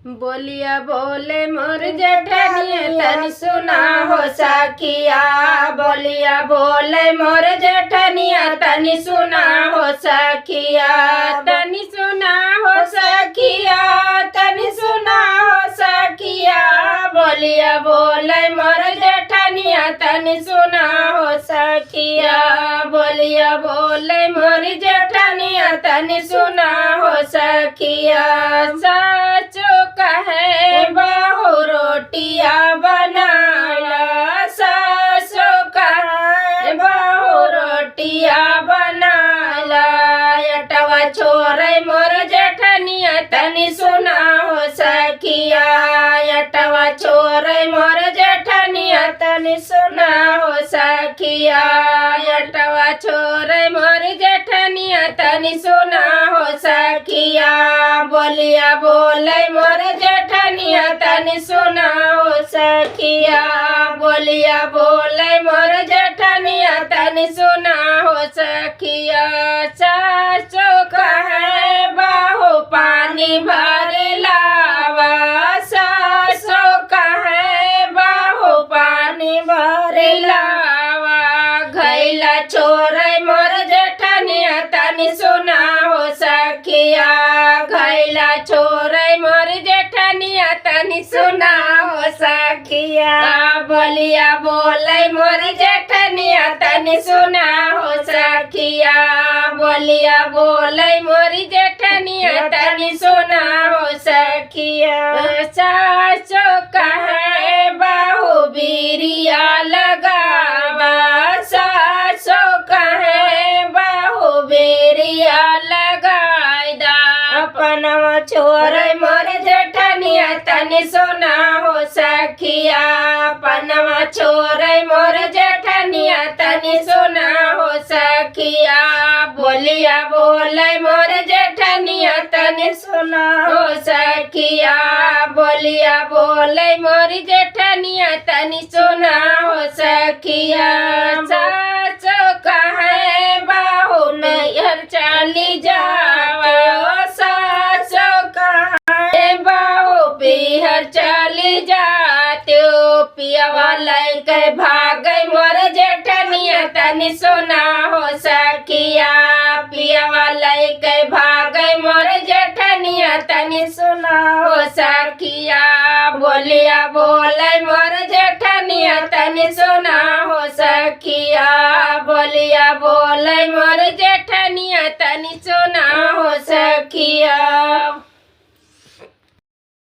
बोलिया बोले मोर जेठनिया तनी सुना हो सखिया। बोलिया बोले मोर जेठनिया तनी सुना हो सखिया। तनी सुना हो सखिया, तनी सुना हो सखिया। बोलिया बोले मोर जेठनिया तनी सुना हो सखिया। बोलिया बोले मोर जेठनिया तनी सुना हो सखिया। साचो कहे बहु रोटिया बनाला, सासो कहे बहु रोटिया बनाला। यटवा छोरे मोर जेठनिया तनी सुना हो सखिया। यटवा छोरे मोर जेठनिया तनी सुना हो सखिया। यटवा छोरे मोर जेठनिया तनी सुना हो सखिया। बोलिया बोले मोर जेठनिया तनी सुना हो सखिया। बोलिया बोले मोर जेठनिया तनी सुना हो सखिया। सासो कहे बहु पानी भर लावा, सासो कहे बहु पानी भर लावा। घैला छोरे मोर जेठनिया तनी सुना हो सखिया। घैला छोरे मोर जेठनिया तनी सुना हो सखिया। बोलिया बोले मोर जेठनिया तनी सुना हो सखिया। बोलिया बोले मोर जेठनिया तनी सुना हो सखिया। सासो कहे बहु बिरिया लगावा, सासो कहे बहु बिरिया लगाई दा। अपनवा छोरे मोर जेठनिया तनी सुना हो सखिया। अपनवा छोरे मोर जेठनिया तनी सुना हो सखिया। बोलिया बोले मोर जेठनिया तनी सुना हो सखिया। बोलिया बोले मोर जेठनिया तनी सुना हो सखिया। सासो कहे बहु नैहर चली जावा, सासो कहे बहु बिहर चली जाते। पियवा लैके भागे मोर जेठनिया तनी सुना हो सखिया। पियवा लैके भागे मोर जेठनिया तनी सुना हो सखिया। बोलिया बोले मोर जेठनिया तनी सुना हो सखिया। बोलिया बोले मोर जेठनिया तनी सुना हो सखिया।